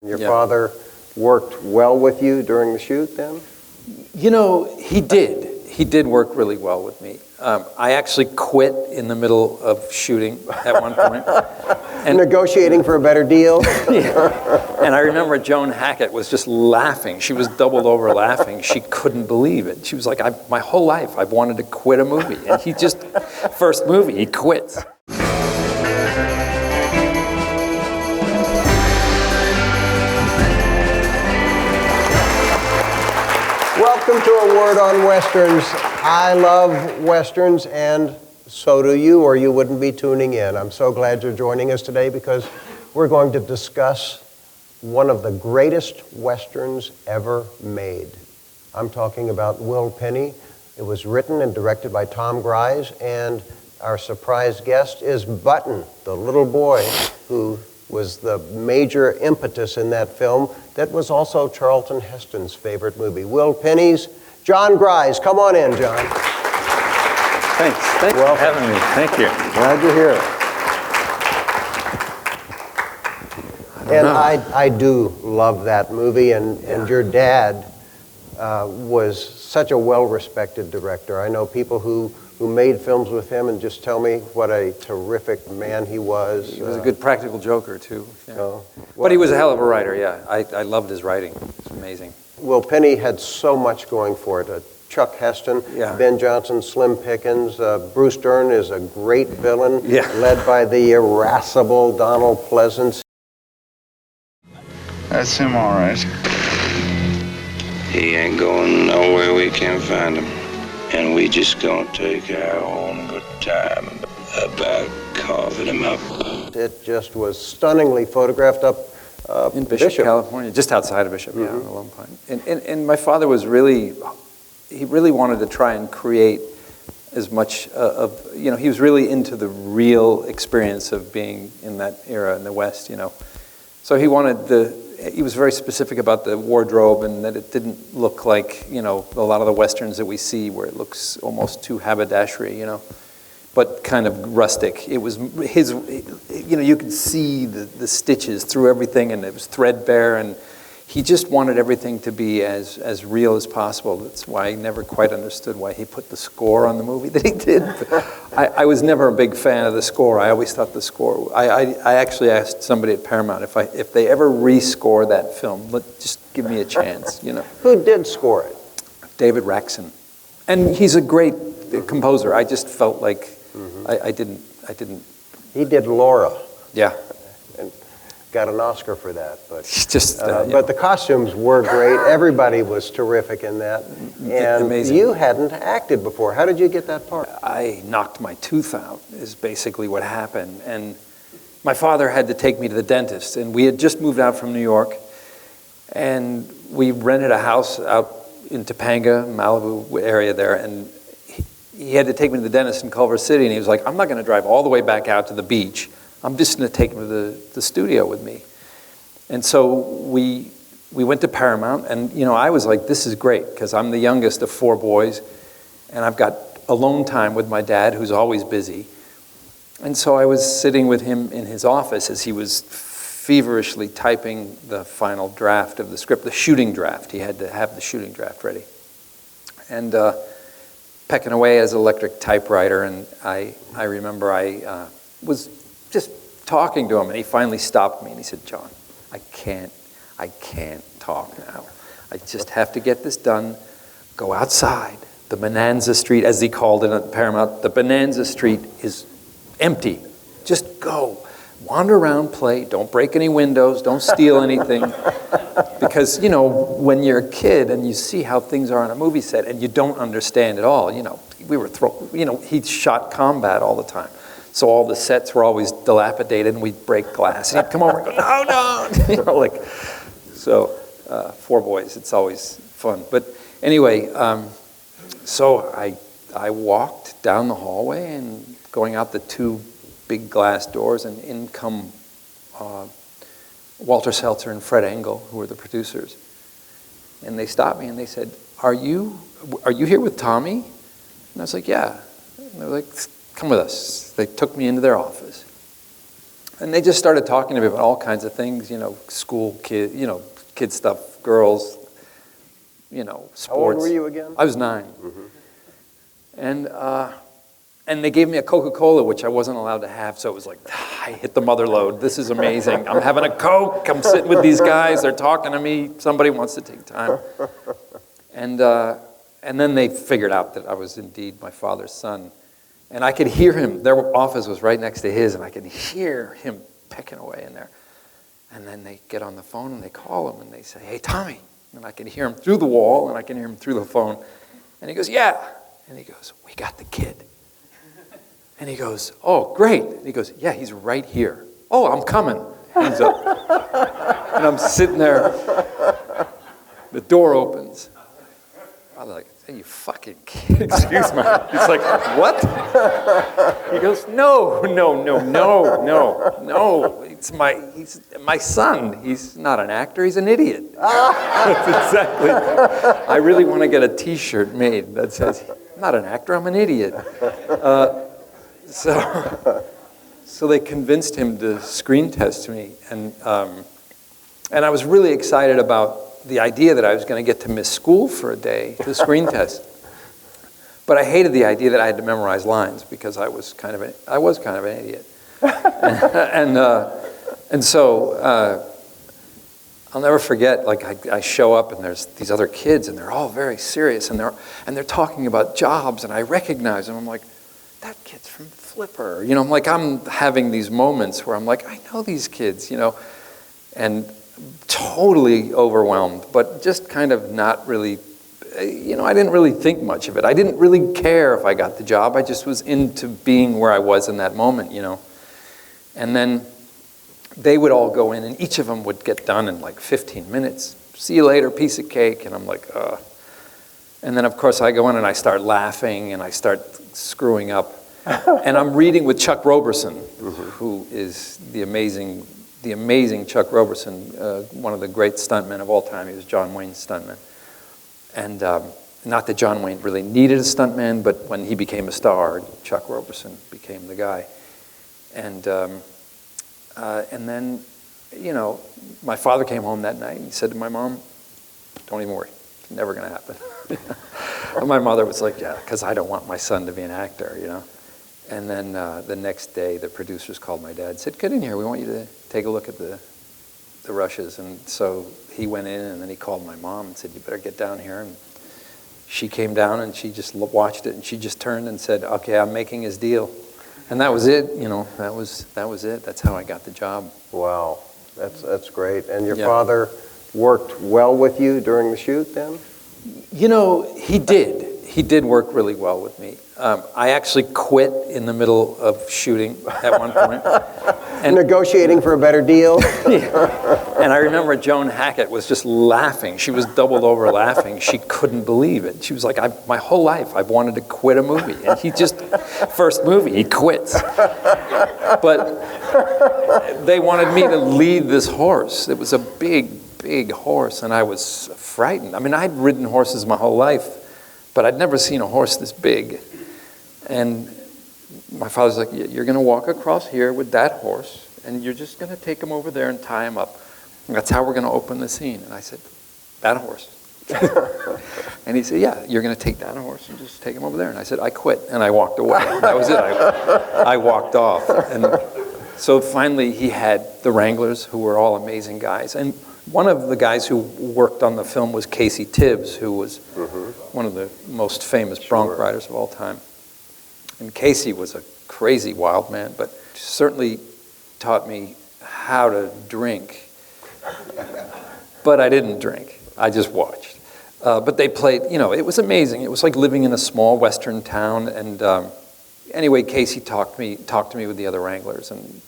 Your father worked well with you during the shoot then? You know, he did. He did work really well with me. I actually quit in the middle of shooting at one point. And negotiating for a better deal? Yeah. And I remember Joan Hackett was just laughing. She was doubled over laughing. She couldn't believe it. She was like, my whole life I've wanted to quit a movie. And he just, first movie, he quits. Welcome to A Word on Westerns. I love Westerns, and so do you, or you wouldn't be tuning in. I'm so glad you're joining us today because we're going to discuss one of the greatest Westerns ever made. I'm talking about Will Penny. It was written and directed by Jon Gries, and our surprise guest is Button, the little boy who was the major impetus in that film that was also Charlton Heston's favorite movie. Will Penny's Jon Gries. Come on in, John. Thanks. Thanks for having me. Thank you. Glad you're here. And I do love that movie, and your dad was such a well-respected director. I know people who made films with him and just tell me what a terrific man he was. He was a good practical joker, too. Yeah. Well, but he was a hell of a writer, yeah. I loved his writing. It's amazing. Will Penny had so much going for it. Chuck Heston, Ben Johnson, Slim Pickens. Bruce Dern is a great villain, led by the irascible Donald Pleasance. That's him, all right. He ain't going nowhere we can't find him. And we just gonna take our own good time about carving him up. It just was stunningly photographed up in Bishop, California, just outside of Bishop, yeah, on the Lone Pine. And my father was really wanted to try and create as much of, he was really into the real experience of being in that era in the West, So he was very specific about the wardrobe and that it didn't look like, a lot of the Westerns that we see where it looks almost too haberdashery, but kind of rustic. It was his, you could see the stitches through everything and it was threadbare, and he just wanted everything to be as real as possible. That's why I never quite understood why he put the score on the movie that he did. I was never a big fan of the score. I always thought the score, I actually asked somebody at Paramount if they ever rescore that film, just give me a chance, Who did score it? David Raksin. And he's a great composer. I just felt like I didn't. He did Laura. Yeah. And got an Oscar for that, but but the costumes were great. Everybody was terrific in that, and amazing. You hadn't acted before. How did you get that part? I knocked my tooth out. Is basically what happened, and my father had to take me to the dentist, and we had just moved out from New York, and we rented a house out in Topanga, Malibu area there, and he had to take me to the dentist in Culver City, and he was like, "I'm not going to drive all the way back out to the beach. I'm just going to take him to the studio with me." And so we went to Paramount, and I was like, this is great, because I'm the youngest of 4 boys, and I've got alone time with my dad, who's always busy. And so I was sitting with him in his office as he was feverishly typing the final draft of the script, the shooting draft. He had to have the shooting draft ready. And pecking away as an electric typewriter, and I remember I was just talking to him, and he finally stopped me, and he said, "John, I can't talk now. I just have to get this done. Go outside. The Bonanza Street," as he called it at Paramount, "the Bonanza Street is empty. Just go. Wander around, play. Don't break any windows. Don't steal anything." Because, when you're a kid and you see how things are on a movie set and you don't understand at all, we were he shot combat all the time. So all the sets were always dilapidated, and we'd break glass. And he'd come over and go, "No, don't!" So 4 boys, it's always fun. But anyway, so I walked down the hallway and going out the 2 big glass doors, and in come Walter Seltzer and Fred Engel, who were the producers. And they stopped me and they said, Are you here with Tommy? And I was like, "Yeah." And they were like, "Come with us." They took me into their office. And they just started talking to me about all kinds of things, school kid, kid stuff, girls, sports. How old were you again? I was 9. And they gave me a Coca-Cola, which I wasn't allowed to have, so it was like, I hit the mother load. This is amazing. I'm having a Coke. I'm sitting with these guys. They're talking to me. Somebody wants to take time. And then they figured out that I was indeed my father's son. And I could hear him. Their office was right next to his, and I could hear him pecking away in there. And then they get on the phone, and they call him, and they say, "Hey, Tommy." And I can hear him through the wall, and I can hear him through the phone. And he goes, "Yeah." And he goes, "We got the kid." And he goes, "Oh, great." And he goes, "Yeah, he's right here." "Oh, I'm coming." Hands up. And I'm sitting there. The door opens. I'm like, "Hey, you fucking kid, excuse me." He's like, "What?" He goes, "No. He's my son. He's not an actor, he's an idiot." That's exactly. I really want to get a t-shirt made that says, "I'm not an actor, I'm an idiot." So they convinced him to screen test me, and I was really excited about the idea that I was going to get to miss school for a day to screen test. But I hated the idea that I had to memorize lines because I was kind of an idiot. And so I'll never forget. Like I show up and there's these other kids and they're all very serious and they're talking about jobs and I recognize them. I'm like, that kid's from Flipper. I'm like, I'm having these moments where I'm like, I know these kids, and totally overwhelmed, but just kind of not really, I didn't really think much of it. I didn't really care if I got the job. I just was into being where I was in that moment, And then they would all go in and each of them would get done in like 15 minutes. "See you later, piece of cake." And I'm like, ugh. And then of course I go in and I start laughing and I start screwing up. And I'm reading with Chuck Roberson, who is the amazing Chuck Roberson, one of the great stuntmen of all time. He was John Wayne's stuntman. And not that John Wayne really needed a stuntman, but when he became a star, Chuck Roberson became the guy. And then, my father came home that night and he said to my mom, "Don't even worry, it's never going to happen." And my mother was like, "Yeah, because I don't want my son to be an actor, And then the next day, the producers called my dad and said, "Get in here, we want you to take a look at the rushes." And so he went in and then he called my mom and said, "You better get down here." And she came down and she just watched it and she just turned and said, "Okay, I'm making his deal." And that was it, that was it. That's how I got the job. Wow, that's great. And your father worked well with you during the shoot then? He did. He did work really well with me. I actually quit in the middle of shooting at one point. And negotiating for a better deal? And I remember Joan Hackett was just laughing. She was doubled over laughing. She couldn't believe it. She was like, my whole life I've wanted to quit a movie. And first movie, he quits. But they wanted me to lead this horse. It was a big horse, and I was frightened. I mean, I'd ridden horses my whole life, but I'd never seen a horse this big. And my father's like, "You're going to walk across here with that horse, and you're just going to take him over there and tie him up. And that's how we're going to open the scene." And I said, "That horse?" And he said, "Yeah, you're going to take that horse and just take him over there." And I said, "I quit." And I walked away. That was it. I walked off. And so finally he had the Wranglers, who were all amazing guys. And one of the guys who worked on the film was Casey Tibbs, who was one of the most famous bronc riders of all time. And Casey was a crazy wild man, but certainly taught me how to drink. But I didn't drink. I just watched. But they played, it was amazing. It was like living in a small western town. And anyway, Casey talked to me with the other Wranglers and,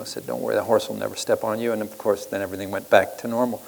said, "Don't worry, that horse will never step on you." And of course, then everything went back to normal.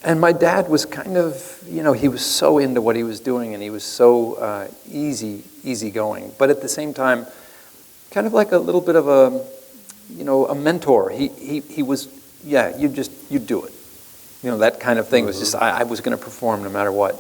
And my dad was kind of, he was so into what he was doing and he was so easygoing. But at the same time, kind of like a little bit of a mentor. He was, you do it. That kind of thing was just, I was going to perform no matter what,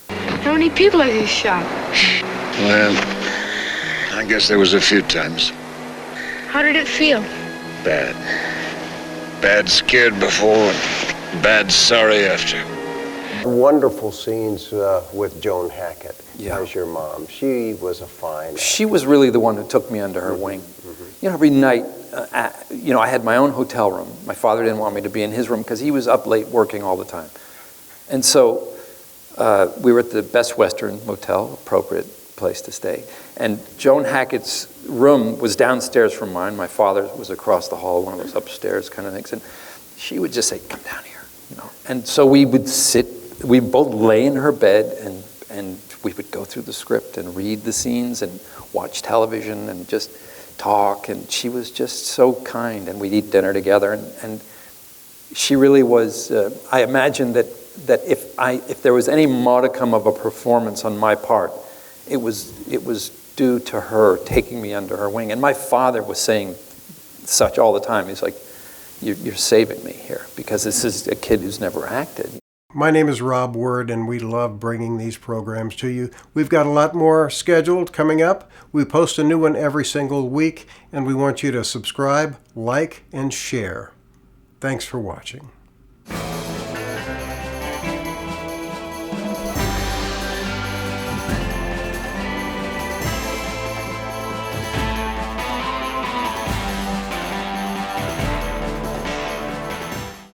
How many people have you shot? Well, I guess there was a few times. How did it feel? bad. Bad scared before and bad sorry after. Wonderful scenes with Joan Hackett Yeah. as your mom. She was a fine She was really the one who took me under her wing. You know, every night, I had my own hotel room. My father didn't want me to be in his room because he was up late working all the time. And so we were at the Best Western Motel, appropriate place to stay. And Joan Hackett's room was downstairs from mine. My father's was across the hall, one of those upstairs kind of things. And she would just say, "Come down here," you know. And so we would we'd both lay in her bed and we would go through the script and read the scenes and watch television and just talk. And she was just so kind, and we'd eat dinner together. And she really was, I imagine that if there was any modicum of a performance on my part, it was due to her taking me under her wing. And my father was saying such all the time. He's like, you're saving me here, because this is a kid who's never acted. My name is Rob Word, and we love bringing these programs to you. We've got a lot more scheduled coming up. We post a new one every single week, and we want you to subscribe, like, and share. Thanks for watching.